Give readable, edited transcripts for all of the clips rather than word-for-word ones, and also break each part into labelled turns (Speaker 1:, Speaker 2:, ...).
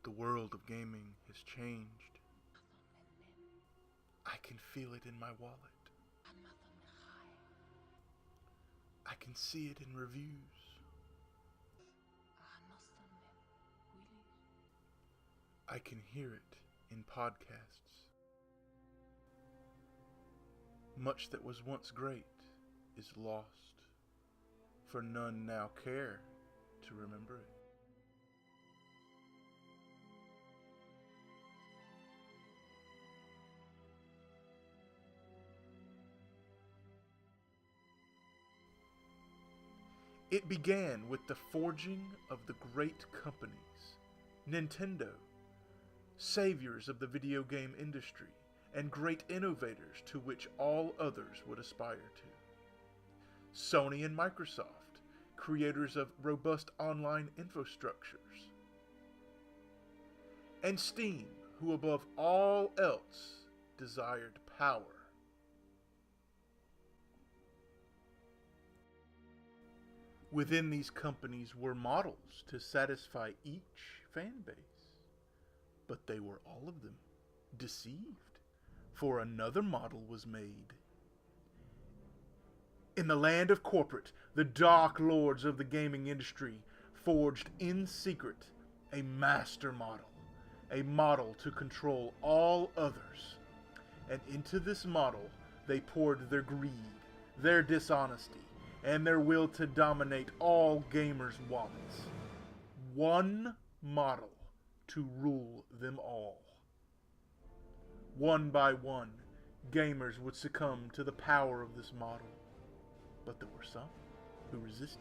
Speaker 1: The world of gaming has changed. I can feel it in my wallet. I can see it in reviews. I can hear it in podcasts. Much that was once great is lost, for none now care to remember it. It began with the forging of the great companies, Nintendo, saviors of the video game industry, and great innovators to which all others would aspire to. Sony and Microsoft, creators of robust online infrastructures. And Steam, who above all else desired power. Within these companies were models to satisfy each fan base. But they were all of them deceived, for another model was made. In the land of corporate, the dark lords of the gaming industry forged in secret a master model, a model to control all others. And into this model they poured their greed, their dishonesty, and their will to dominate all gamers' wallets. One model to rule them all. One by one, gamers would succumb to the power of this model. But there were some who resisted.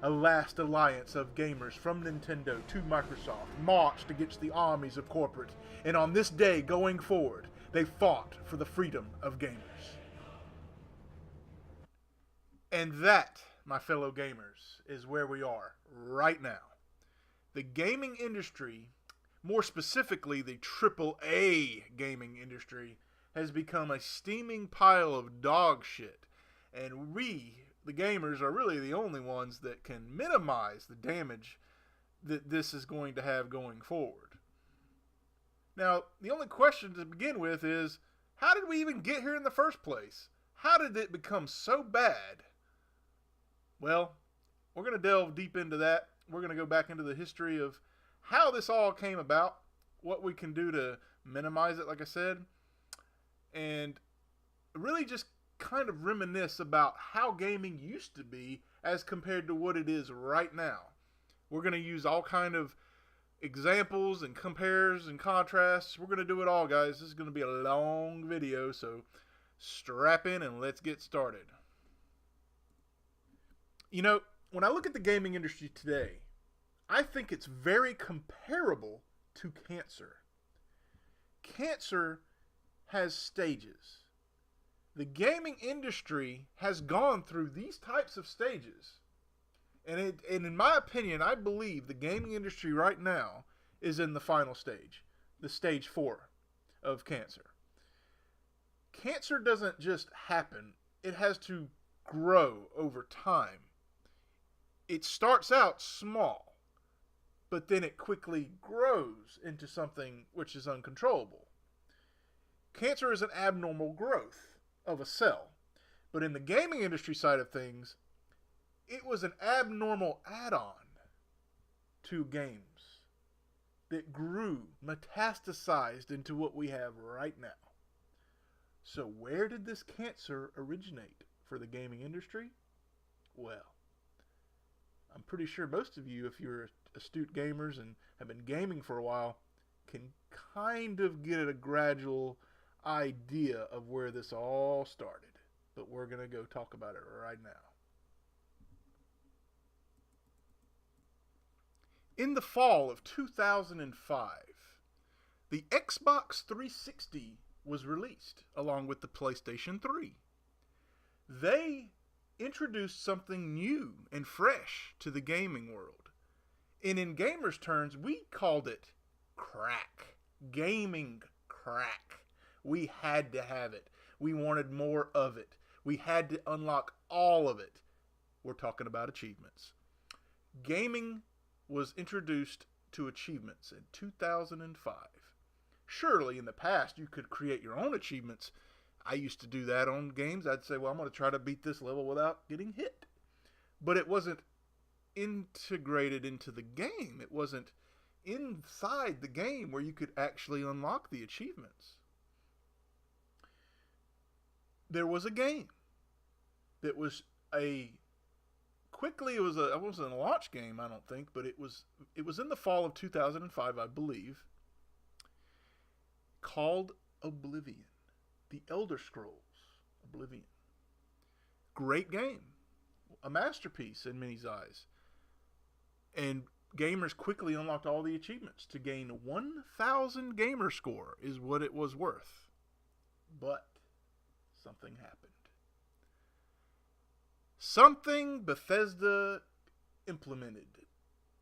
Speaker 1: A last alliance of gamers from Nintendo to Microsoft marched against the armies of corporate, and on this day going forward, they fought for the freedom of gamers. And that, my fellow gamers, is where we are right now. The gaming industry, more specifically the AAA gaming industry, has become a steaming pile of dog shit. And we, the gamers, are really the only ones that can minimize the damage that this is going to have going forward. Now, the only question to begin with is, how did we even get here in the first place? How did it become so bad? Well, we're going to delve deep into that. We're going to go back into the history of how this all came about, what we can do to minimize it, like I said, and really just kind of reminisce about how gaming used to be as compared to what it is right now. We're going to use all kind of examples and compares and contrasts. We're going to do it all, guys. This is going to be a long video, so strap in and let's get started. You know, when I look at the gaming industry today, I think it's very comparable to cancer. Cancer has stages. The gaming industry has gone through these types of stages. And in my opinion, I believe the gaming industry right now is in the final stage, the stage 4 of cancer. Cancer doesn't just happen. It has to grow over time. It starts out small, but then it quickly grows into something which is uncontrollable. Cancer is an abnormal growth of a cell, but in the gaming industry side of things, it was an abnormal add-on to games that grew, metastasized into what we have right now. So where did this cancer originate for the gaming industry? Well, I'm pretty sure most of you, if you're astute gamers and have been gaming for a while, can kind of get a gradual idea of where this all started. But we're going to go talk about it right now. In the fall of 2005, the Xbox 360 was released along with the PlayStation 3. They introduced something new and fresh to the gaming world. And in gamers' terms, we called it crack. Gaming crack. We had to have it. We wanted more of it. We had to unlock all of it. We're talking about achievements. Gaming was introduced to achievements in 2005. Surely in the past you could create your own achievements. I used to do that on games. I'd say, well, I'm going to try to beat this level without getting hit. But it wasn't integrated into the game. It wasn't inside the game where you could actually unlock the achievements. There was a game that was it wasn't a launch game, I don't think, but it was in the fall of 2005, I believe, called Oblivion. The Elder Scrolls Oblivion. Great game. A masterpiece in many eyes. And gamers quickly unlocked all the achievements. To gain 1,000 gamer score is what it was worth. But something happened. Something Bethesda implemented.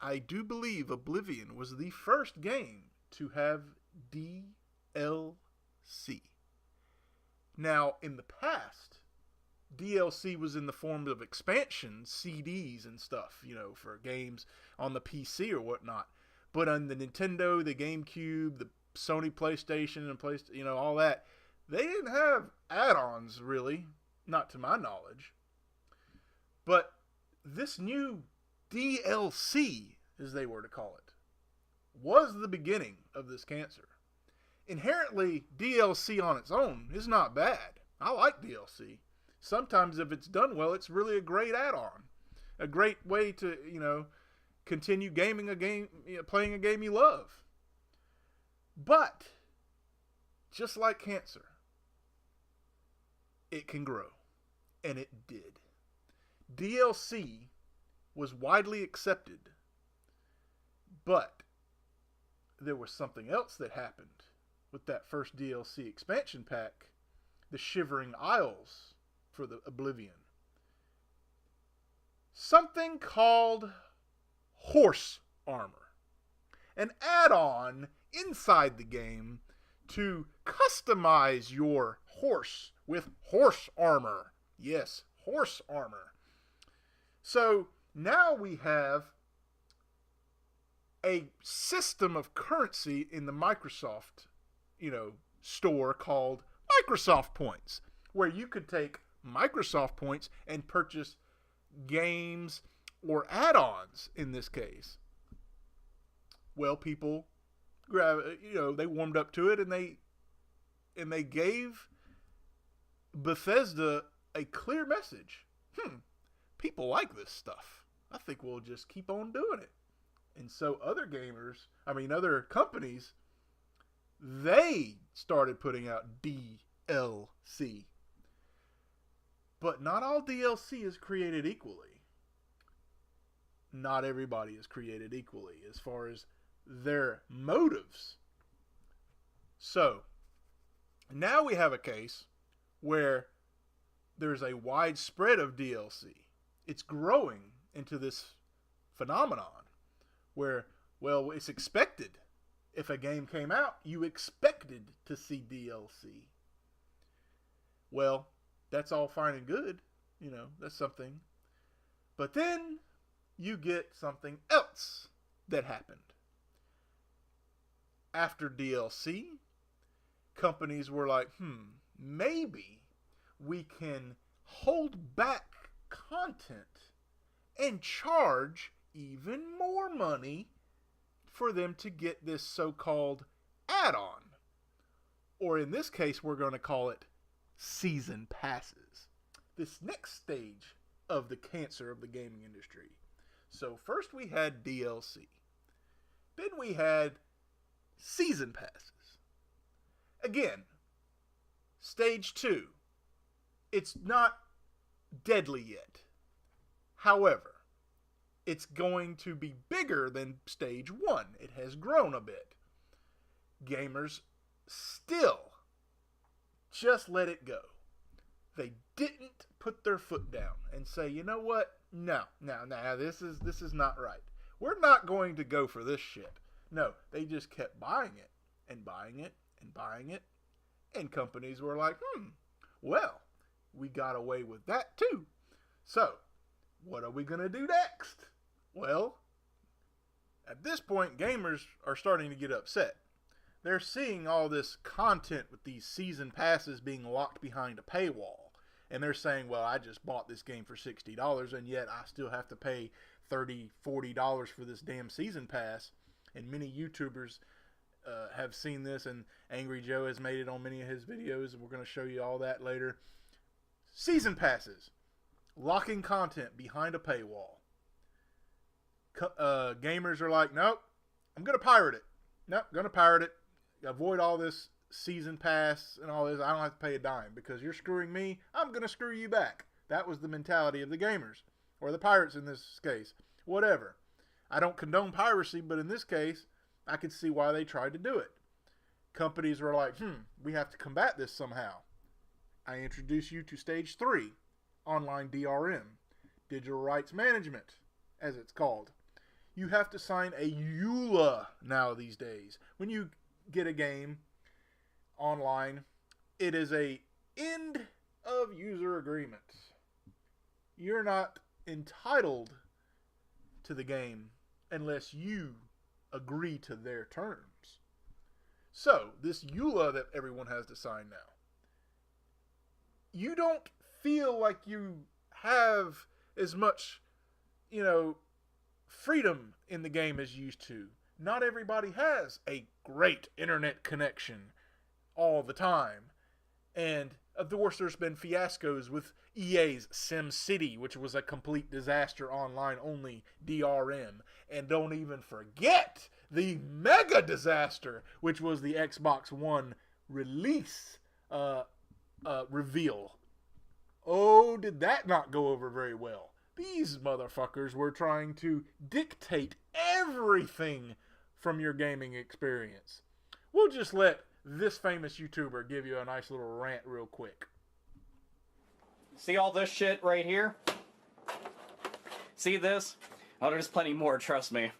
Speaker 1: I do believe Oblivion was the first game to have DLC. Now, in the past, DLC was in the form of expansions, CDs and stuff, for games on the PC or whatnot. But on the Nintendo, the GameCube, the Sony PlayStation, and all that, they didn't have add-ons, really, not to my knowledge. But this new DLC, as they were to call it, was the beginning of this cancer. Inherently, DLC on its own is not bad. I like DLC. Sometimes if it's done well, it's really a great add-on. A great way to, continue playing a game you love. But, just like cancer, it can grow. And it did. DLC was widely accepted. But, there was something else that happened with that first DLC expansion pack, the Shivering Isles for the Oblivion. Something called Horse Armor. An add-on inside the game to customize your horse with horse armor. Yes, horse armor. So now we have a system of currency in the Microsoft store called Microsoft Points, where you could take Microsoft Points and purchase games or add-ons in this case. Well, people they warmed up to it, and they gave Bethesda a clear message. People like this stuff. I think we'll just keep on doing it. And so other companies, they started putting out DLC. But not all DLC is created equally. Not everybody is created equally as far as their motives. So, now we have a case where there's a wide spread of DLC. It's growing into this phenomenon where, well, it's expected. If a game came out, you expected to see DLC. Well, that's all fine and good. That's something. But then you get something else that happened. After DLC, companies were like, maybe we can hold back content and charge even more money for them to get this so-called add-on. Or in this case, we're going to call it season passes. This next stage of the cancer of the gaming industry. So first we had DLC. Then we had season passes. Again, stage 2. It's not deadly yet. However, it's going to be bigger than stage 1. It has grown a bit. Gamers still just let it go. They didn't put their foot down and say, you know what? No, this is not right. We're not going to go for this shit. No, they just kept buying it and buying it and buying it. And companies were like, well, we got away with that too. So, what are we going to do next? Well, At this point, gamers are starting to get upset. They're seeing all this content with these season passes being locked behind a paywall. And they're saying, well, I just bought this game for $60 and yet I still have to pay $30, $40 for this damn season pass. And many YouTubers have seen this, and Angry Joe has made it on many of his videos, and we're going to show you all that later. Season passes. Locking content behind a paywall. Gamers are like, nope, I'm going to pirate it. Nope, going to pirate it. Avoid all this season pass and all this. I don't have to pay a dime because you're screwing me. I'm going to screw you back. That was the mentality of the gamers, or the pirates in this case. Whatever. I don't condone piracy, but in this case, I could see why they tried to do it. Companies were like, we have to combat this somehow. I introduce you to Stage 3, online DRM, digital rights management, as it's called. You have to sign a EULA now these days. When you get a game online, it is a end of user agreement. You're not entitled to the game unless you agree to their terms. So, this EULA that everyone has to sign now, you don't feel like you have as much, freedom in the game as you used to. Not everybody has a great internet connection all the time. And of course, there's been fiascos with EA's SimCity, which was a complete disaster online only DRM. And don't even forget the mega disaster, which was the Xbox One release reveal. Oh, did that not go over very well? These motherfuckers were trying to dictate everything from your gaming experience. We'll just let this famous YouTuber give you a nice little rant real quick.
Speaker 2: See all this shit right here? See this? Oh, there's plenty more, trust me.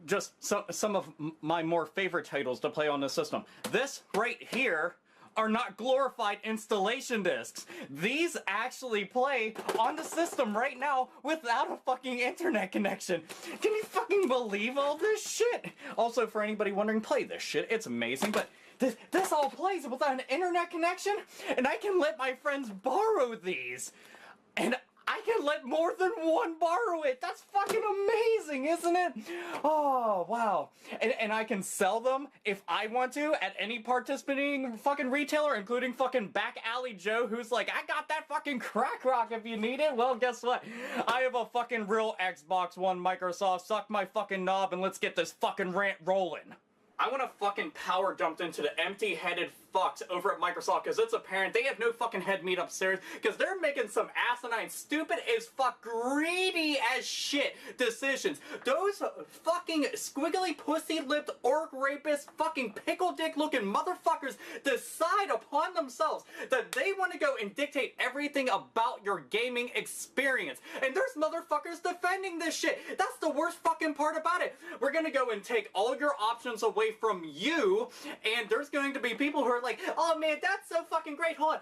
Speaker 2: Just some of my more favorite titles to play on the system. This right here are not glorified installation discs. These actually play on the system right now without a fucking internet connection. Can you fucking believe all this shit? Also, for anybody wondering, play this shit. It's amazing, but this all plays without an internet connection, and I can let my friends borrow these. And I can let more than one borrow it. That's fucking amazing, isn't it? Oh, wow. And I can sell them if I want to at any participating fucking retailer, including fucking Back Alley Joe, who's like, I got that fucking crack rock if you need it. Well, guess what? I have a fucking real Xbox One Microsoft. Suck my fucking knob and let's get this fucking rant rolling. I want to fucking power dumped into the empty-headed fucks over at Microsoft because it's apparent they have no fucking head meat upstairs because they're making some asinine, stupid as fuck, greedy as shit decisions. Those fucking squiggly, pussy-lipped, orc rapist, fucking pickle dick-looking motherfuckers decide upon themselves that they want to go and dictate everything about your gaming experience. And there's motherfuckers defending this shit. That's the worst fucking part about it. We're gonna go and take all your options away from you, and there's going to be people who are like, oh man, that's so fucking great, hold on.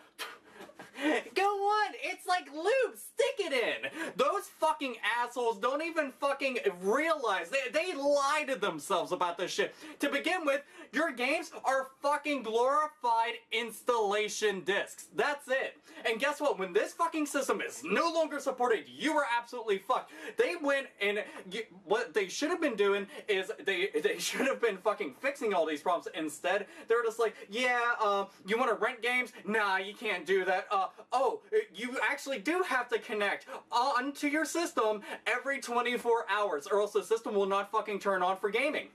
Speaker 2: Go on, it's like lube, stick it in. Those fucking assholes don't even fucking realize, they lie to themselves about this shit. To begin with, your games are fucking glorified installation discs. That's it. And guess what? When this fucking system is no longer supported, you are absolutely fucked. They went and what they should have been doing is they should have been fucking fixing all these problems. Instead, they're just like, yeah, you want to rent games? Nah, you can't do that. Oh, you actually do have to connect onto your system every 24 hours, or else the system will not fucking turn on for gaming.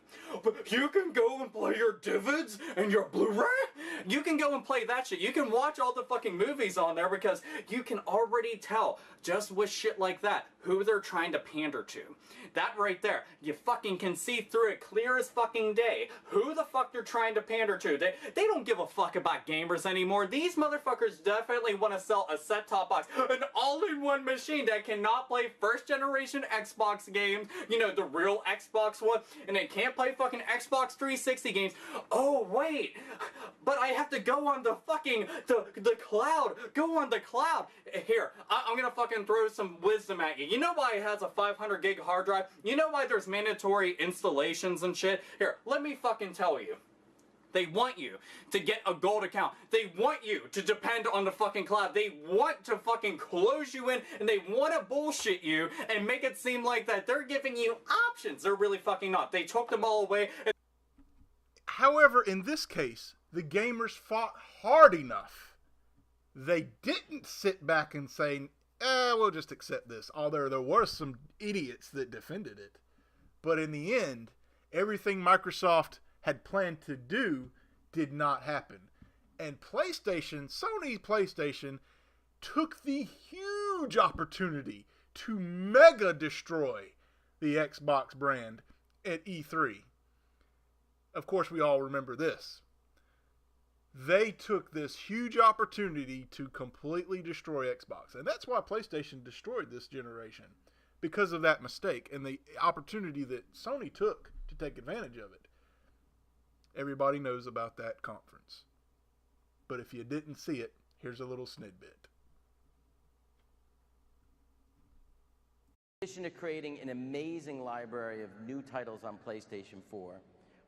Speaker 2: But you can go and play your DVDs and your Blu-ray? You can go and play that shit. You can watch all the fucking movies on there because you can already tell, just with shit like that, who they're trying to pander to. That right there, you fucking can see through it clear as fucking day who the fuck they're trying to pander to. They don't give a fuck about gamers anymore. These motherfuckers definitely want to sell a set-top box, an all-in-one machine that cannot play first-generation Xbox games, you know, the real Xbox One, and it can't play fucking Xbox 360 games. Oh, wait, but I have to go on the fucking, the cloud, go on the cloud. Here, I'm gonna fucking throw some wisdom at you. You know why it has a 500 gig hard drive? You know why there's mandatory installations and shit? Here, let me fucking tell you. They want you to get a gold account. They want you to depend on the fucking cloud. They want to fucking close you in, and they want to bullshit you and make it seem like that they're giving you options. They're really fucking not. They took them all away.
Speaker 1: However, in this case, the gamers fought hard enough. They didn't sit back and say, we'll just accept this. Although there were some idiots that defended it. But in the end, everything Microsoft had planned to do did not happen. And Sony PlayStation took the huge opportunity to mega destroy the Xbox brand at E3. Of course, we all remember this. They took this huge opportunity to completely destroy Xbox. And that's why PlayStation destroyed this generation. Because of that mistake and the opportunity that Sony took to take advantage of it. Everybody knows about that conference. But if you didn't see it, here's a little snidbit.
Speaker 3: In addition to creating an amazing library of new titles on PlayStation 4,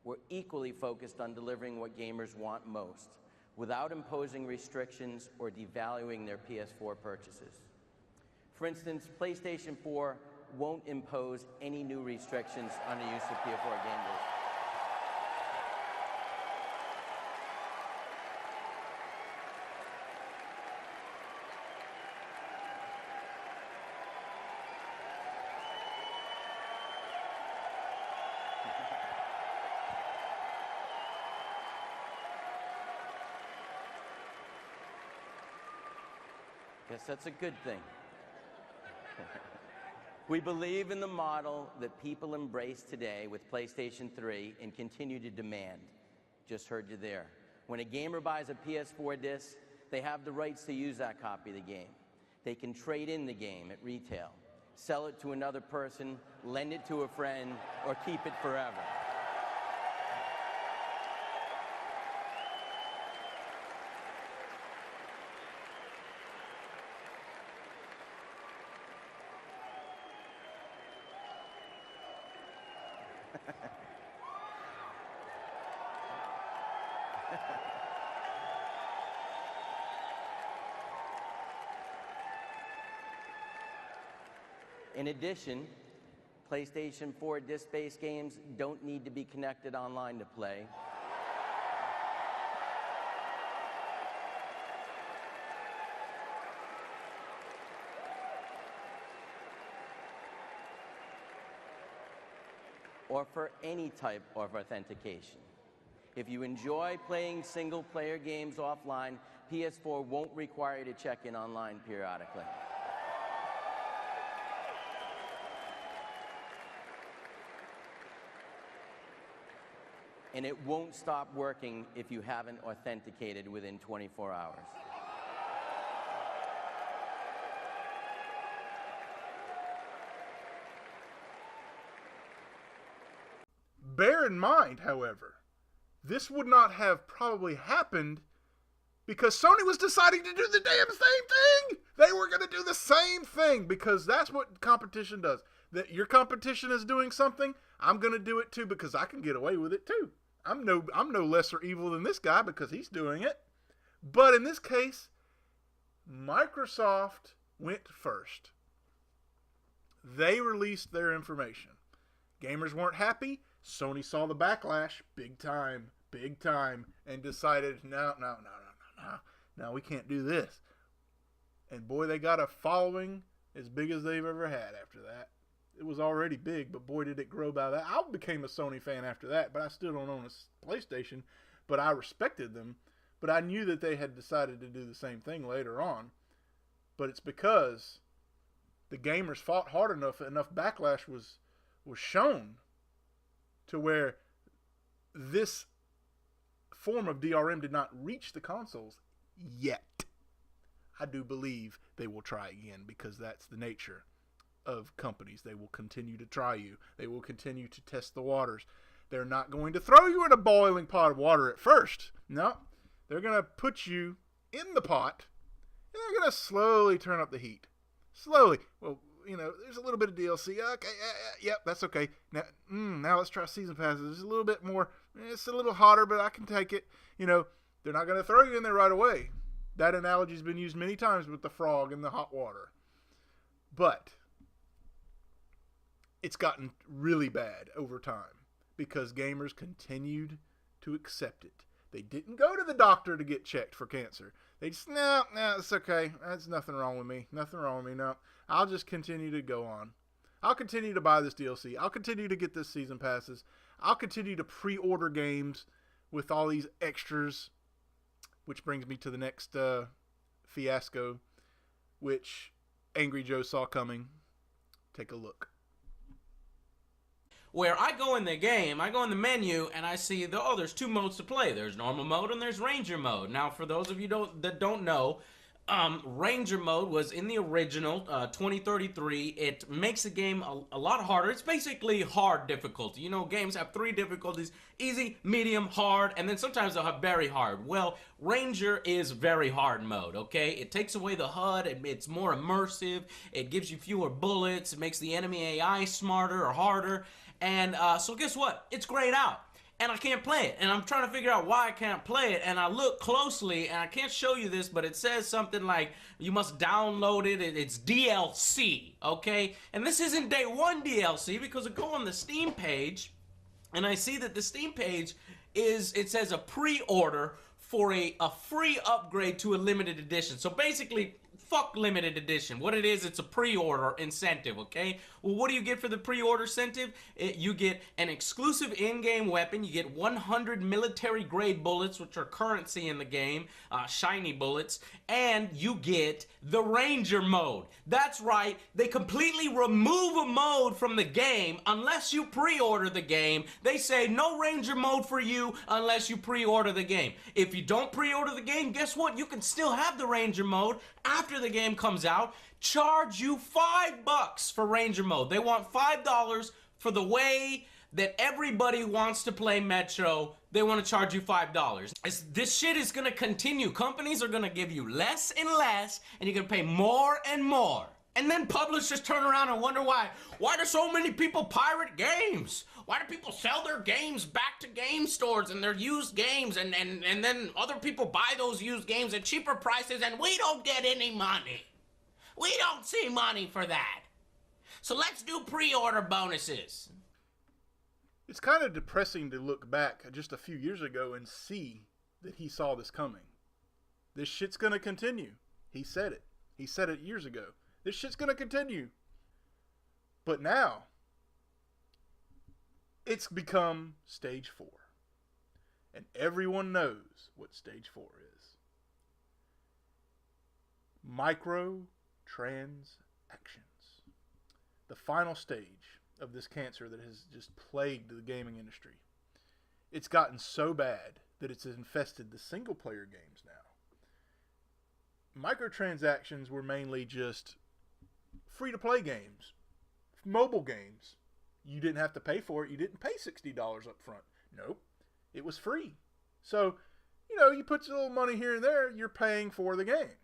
Speaker 3: we're equally focused on delivering what gamers want most, without imposing restrictions or devaluing their PS4 purchases. For instance, PlayStation 4 won't impose any new restrictions on the use of PS4 gamers. Guess that's a good thing. We believe in the model that people embrace today with PlayStation 3 and continue to demand. Just heard you there. When a gamer buys a PS4 disc, they have the rights to use that copy of the game. They can trade in the game at retail, sell it to another person, lend it to a friend, or keep it forever. In addition, PlayStation 4 disc-based games don't need to be connected online to play. Or for any type of authentication. If you enjoy playing single-player games offline, PS4 won't require you to check in online periodically. And it won't stop working if you haven't authenticated within 24 hours.
Speaker 1: Bear in mind, however, this would not have probably happened because Sony was deciding to do the damn same thing. They were going to do the same thing because that's what competition does. That your competition is doing something, I'm going to do it too because I can get away with it too. I'm no lesser evil than this guy because he's doing it. But in this case, Microsoft went first. They released their information. Gamers weren't happy. Sony saw the backlash big time, and decided, no, we can't do this. And boy, they got a following as big as they've ever had after that. It was already big, but boy, did it grow by that. I became a Sony fan after that, but I still don't own a PlayStation, but I respected them. But I knew that they had decided to do the same thing later on. But it's because the gamers fought hard enough backlash was shown to where this form of DRM did not reach the consoles yet. I do believe they will try again, because that's the nature of companies. They will continue to try you. They will continue to test the waters. They're not going to throw you in a boiling pot of water at first. No, they're going to put you in the pot, and they're going to slowly turn up the heat. Slowly. Well, there's a little bit of DLC. Okay, yep, that's okay. Now let's try season passes. There's a little bit more. It's a little hotter, but I can take it. They're not going to throw you in there right away. That analogy's been used many times with the frog and the hot water. But it's gotten really bad over time because gamers continued to accept it. They didn't go to the doctor to get checked for cancer. They just, no, it's okay. There's nothing wrong with me. Nothing wrong with me. No, I'll just continue to go on. I'll continue to buy this DLC. I'll continue to get this season passes. I'll continue to pre-order games with all these extras, which brings me to the next fiasco, which Angry Joe saw coming. Take a look.
Speaker 4: Where I go in the game, I go in the menu, and I see, there's two modes to play. There's normal mode and there's ranger mode. Now, for those of you that don't know, ranger mode was in the original 2033. It makes the game a lot harder. It's basically hard difficulty. Games have 3 difficulties: easy, medium, hard, and then sometimes they'll have very hard. Well, ranger is very hard mode, okay? It takes away the HUD. It's more immersive. It gives you fewer bullets. It makes the enemy AI smarter or harder. And so guess what? It's grayed out. And I can't play it. And I'm trying to figure out why I can't play it. And I look closely, and I can't show you this, but it says something like, you must download it. It's DLC, okay? And this isn't day 1 DLC, because I go on the Steam page, and I see that the Steam page it says a pre-order for a free upgrade to a limited edition. So basically, fuck limited edition. What it is, it's a pre-order incentive, okay? Well, what do you get for the pre-order incentive? You get an exclusive in-game weapon. You get 100 military-grade bullets, which are currency in the game, shiny bullets, and you get the Ranger mode. That's right. They completely remove a mode from the game unless you pre-order the game. They say no Ranger mode for you unless you pre-order the game. If you don't pre-order the game, guess what? You can still have the Ranger mode after the game comes out. Charge you $5 for Ranger mode. They want $5 for the way that everybody wants to play Metro. They want to charge you $5. This shit is going to continue. Companies are going to give you less and less, and you're going to pay more and more. And then publishers turn around and wonder why. Why do so many people pirate games? Why do people sell their games back to game stores and their used games, and then other people buy those used games at cheaper prices, and we don't get any money? We don't see money for that. So let's do pre-order bonuses.
Speaker 1: It's kind of depressing to look back just a few years ago and see that he saw this coming. This shit's going to continue. He said it. He said it years ago. This shit's going to continue. But now, it's become stage 4. And everyone knows what stage 4 is. Microtransactions. The final stage of this cancer that has just plagued the gaming industry. It's gotten so bad that it's infested the single player games now. Microtransactions were mainly just free to play games, mobile games. You didn't have to pay for it. You didn't pay $60 up front. Nope. It was free. So, you put a little money here and there, you're paying for the game.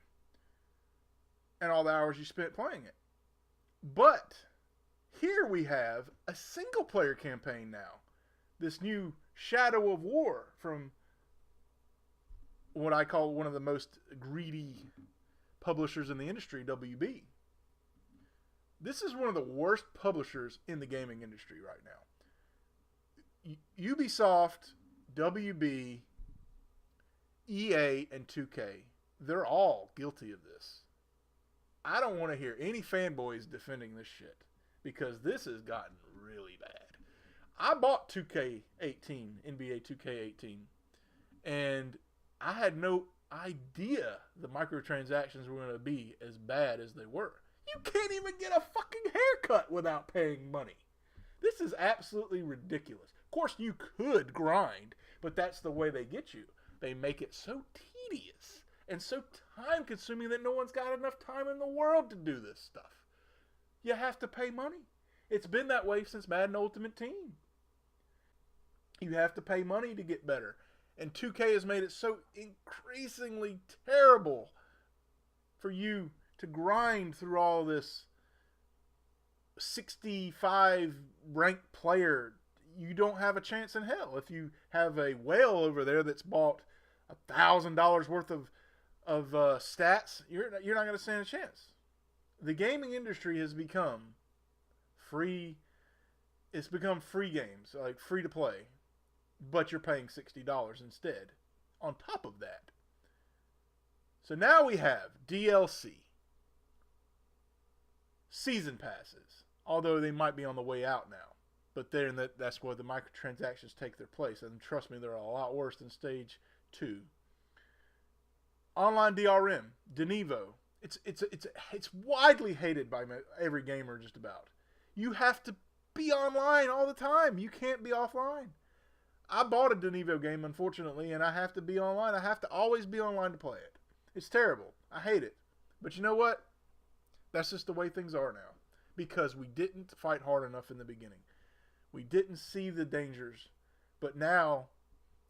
Speaker 1: And all the hours you spent playing it. But here we have a single player campaign now. This new Shadow of War from what I call one of the most greedy publishers in the industry, WB. This is one of the worst publishers in the gaming industry right now. Ubisoft, WB, EA, and 2K, they're all guilty of this. I don't want to hear any fanboys defending this shit, because this has gotten really bad. I bought 2K18, NBA 2K18, and I had no idea the microtransactions were going to be as bad as they were. You can't even get a fucking haircut without paying money. This is absolutely ridiculous. Of course, you could grind, but that's the way they get you. They make it so tedious and so time consuming that no one's got enough time in the world to do this stuff. You have to pay money. It's been that way since Madden Ultimate Team. You have to pay money to get better. And 2K has made it so increasingly terrible for you to grind through all this 65 ranked player. You don't have a chance in hell. If you have a whale over there that's bought $1,000 worth of stats, you're not going to stand a chance. The gaming industry has become free. It's become free games, like free to play, but you're paying $60 instead on top of that. So now we have DLC, season passes, although they might be on the way out now. But that's where the microtransactions take their place. And trust me, they're a lot worse than Stage 2. Online DRM, Denuvo. It's widely hated by every gamer just about. You have to be online all the time. You can't be offline. I bought a Denuvo game, unfortunately, and I have to be online. I have to always be online to play it. It's terrible. I hate it. But you know what? That's just the way things are now. Because we didn't fight hard enough in the beginning. We didn't see the dangers. But now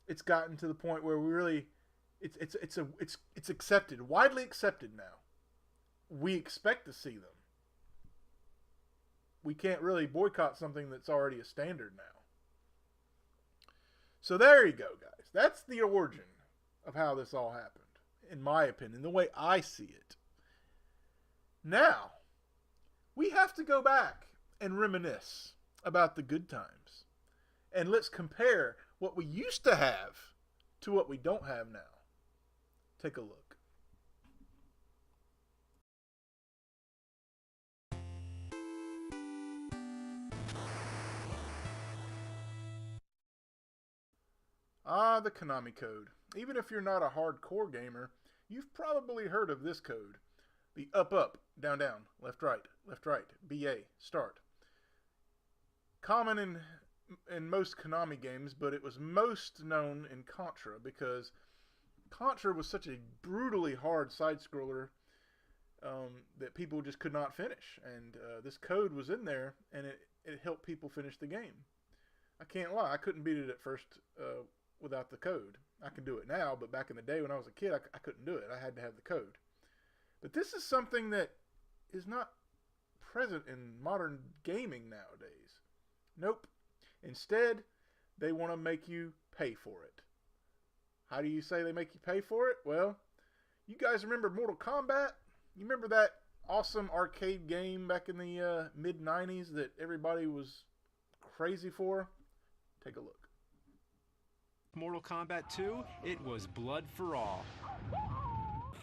Speaker 1: it's gotten to the point where we really it's accepted, widely accepted now. We expect to see them. We can't really boycott something that's already a standard now. So there you go, guys. That's the origin of how this all happened, in my opinion, the way I see it. Now, we have to go back and reminisce about the good times. And let's compare what we used to have to what we don't have now. Take a look. Ah, the Konami code. Even if you're not a hardcore gamer, you've probably heard of this code. The up, down, down, left, right, BA, start. Common in most Konami games, but it was most known in Contra because Contra was such a brutally hard side-scroller that people just could not finish. And this code was in there, and it helped people finish the game. I can't lie, I couldn't beat it at first without the code. I can do it now, but back in the day when I was a kid, I couldn't do it. I had to have the code. But this is something that is not present in modern gaming nowadays. Nope. Instead, they want to make you pay for it. How do you say they make you pay for it? Well, you guys remember Mortal Kombat? You remember that awesome arcade game back in the mid-90s that everybody was crazy for? Take a look.
Speaker 5: Mortal Kombat 2, it was blood for all.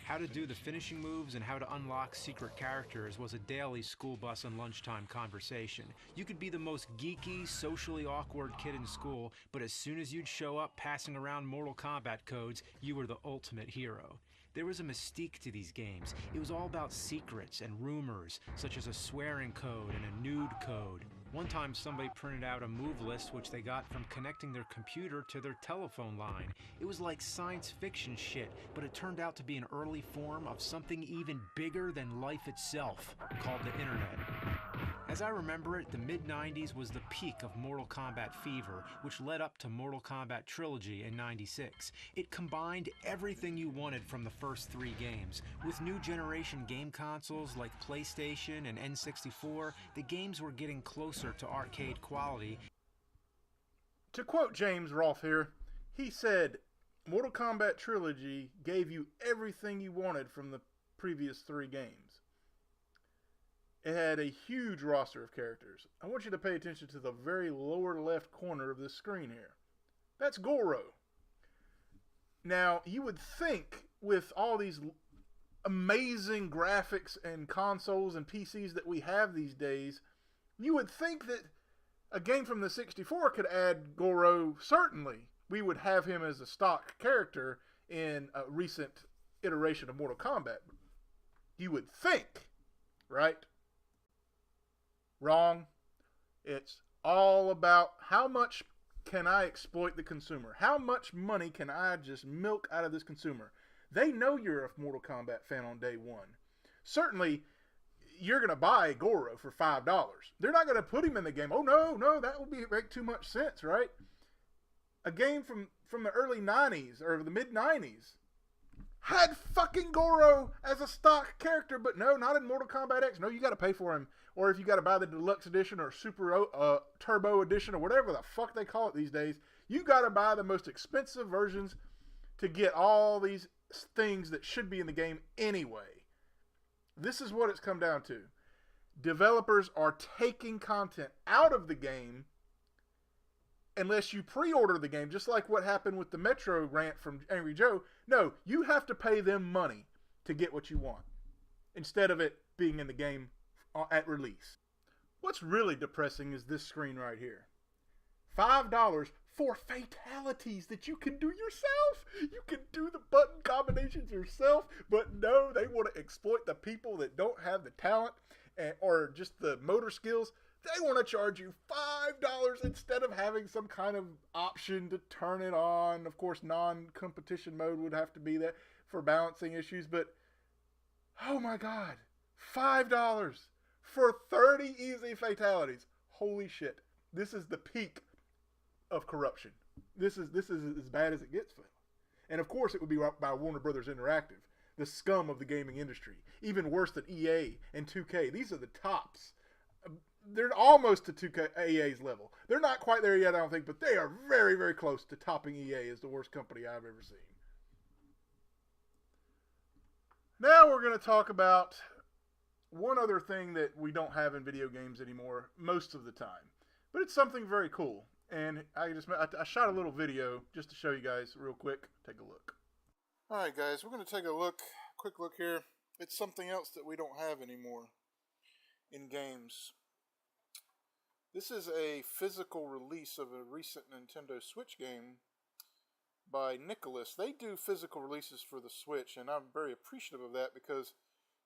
Speaker 5: How to do the finishing moves and how to unlock secret characters was a daily school bus and lunchtime conversation. You could be the most geeky, socially awkward kid in school, but as soon as you'd show up passing around Mortal Kombat codes, you were the ultimate hero. There was a mystique to these games. It was all about secrets and rumors, such as a swearing code and a nude code. One time somebody printed out a move list which they got from connecting their computer to their telephone line. It was like science fiction shit, but it turned out to be an early form of something even bigger than life itself, called the internet. As I remember it, the mid-90s was the peak of Mortal Kombat fever, which led up to Mortal Kombat Trilogy in '96. It combined everything you wanted from the first 3 games. With new generation game consoles like PlayStation and N64, the games were getting closer to arcade quality.
Speaker 1: To quote James Rolfe here, he said, Mortal Kombat Trilogy gave you everything you wanted from the previous 3 games. It had a huge roster of characters. I want you to pay attention to the very lower left corner of this screen here. That's Goro. Now, you would think with all these amazing graphics and consoles and PCs that we have these days, you would think that a game from the 64 could add Goro. Certainly, we would have him as a stock character in a recent iteration of Mortal Kombat. You would think, right? Wrong. It's all about how much can I exploit the consumer? How much money can I just milk out of this consumer? They know you're a Mortal Kombat fan on day one. Certainly, you're going to buy Goro for $5. They're not going to put him in the game. Oh, no, that would make too much sense, right? A game from the early 90s or the mid 90s had fucking Goro as a stock character, but no, not in Mortal Kombat X. No, you got to pay for him, or if you got to buy the deluxe edition or super turbo edition or whatever the fuck they call it these days, you got to buy the most expensive versions to get all these things that should be in the game anyway. This is what it's come down to. Developers are taking content out of the game unless you pre-order the game, just like what happened with the Metro rant from Angry Joe. No, you have to pay them money to get what you want instead of it being in the game at release. What's really depressing is this screen right here. $5 for fatalities that you can do yourself. You can do the button combinations yourself, but no, they want to exploit the people that don't have the talent or just the motor skills. They want to charge you $5 instead of having some kind of option to turn it on. Of course, non-competition mode would have to be there for balancing issues, but oh my God, $5 for 30 easy fatalities. Holy shit. This is the peak of corruption. This is as bad as it gets for them. And of course, it would be by Warner Brothers Interactive, the scum of the gaming industry. Even worse than EA and 2K. These are the tops. They're almost to 2K EA's level. They're not quite there yet, I don't think, but they are very, very close to topping EA as the worst company I've ever seen. Now we're going to talk about one other thing that we don't have in video games anymore most of the time. But it's something very cool. And I shot a little video just to show you guys real quick. Take a look. Alright guys, we're going to take a quick look here. It's something else that we don't have anymore in games. This is a physical release of a recent Nintendo Switch game by Nicalis. They do physical releases for the Switch, and I'm very appreciative of that because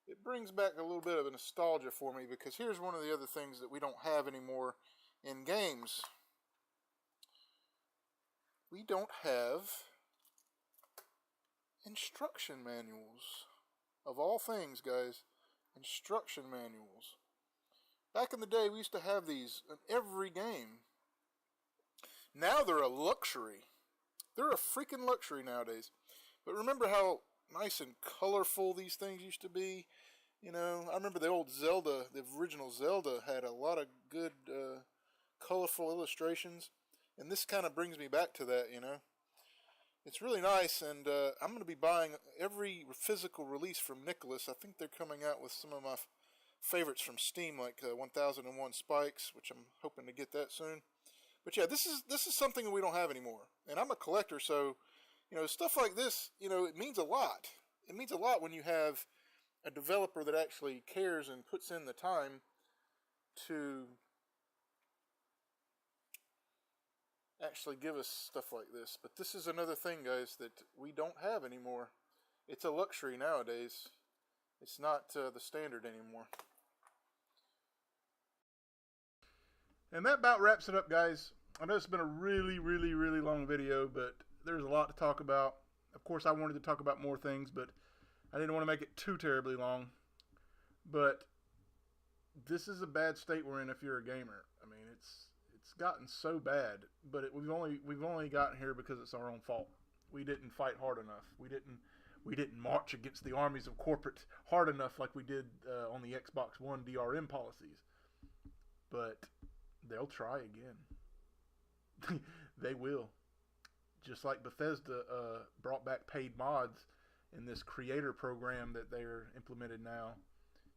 Speaker 1: it brings back a little bit of a nostalgia for me, because here's one of the other things that we don't have anymore in games. We don't have instruction manuals. Of all things, guys, instruction manuals. Back in the day, we used to have these in every game. Now they're a luxury. They're a freaking luxury nowadays. But remember how nice and colorful these things used to be? You know, I remember the old Zelda, the original Zelda, had a lot of good colorful illustrations. And this kind of brings me back to that, you know. It's really nice, and I'm going to be buying every physical release from Nicalis. I think they're coming out with some of my favorites from Steam, like 1001 Spikes, which I'm hoping to get that soon. But yeah, this is something that we don't have anymore. And I'm a collector, so, you know, stuff like this, you know, it means a lot. It means a lot when you have a developer that actually cares and puts in the time to actually give us stuff like this. But this is another thing, guys, that we don't have anymore. It's a luxury nowadays. It's not the standard anymore. And that about wraps it up, guys. I know it's been a really, really, really long video, but there's a lot to talk about. Of course, I wanted to talk about more things, but I didn't want to make it too terribly long. But this is a bad state we're in if you're a gamer. I mean, it's gotten so bad, but we've only gotten here because it's our own fault. We didn't fight hard enough. We didn't march against the armies of corporate hard enough like we did on the Xbox One DRM policies. But they'll try again. They will. Just like Bethesda brought back paid mods in this creator program that they're implemented now.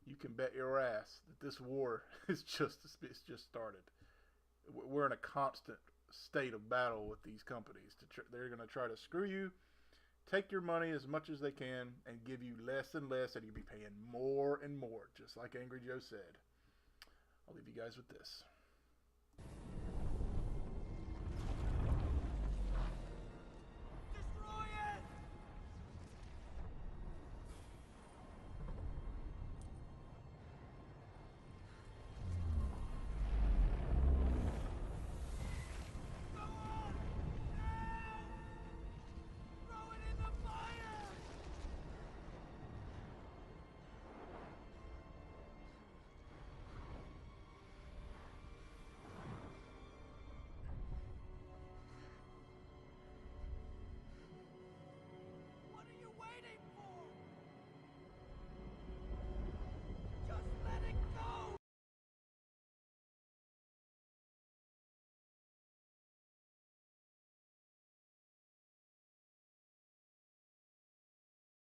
Speaker 1: You can bet your ass that this war it's just started. We're in a constant state of battle with these companies. They're going to try to screw you, take your money as much as they can, and give you less and less, and you'll be paying more and more, just like Angry Joe said. I'll leave you guys with this.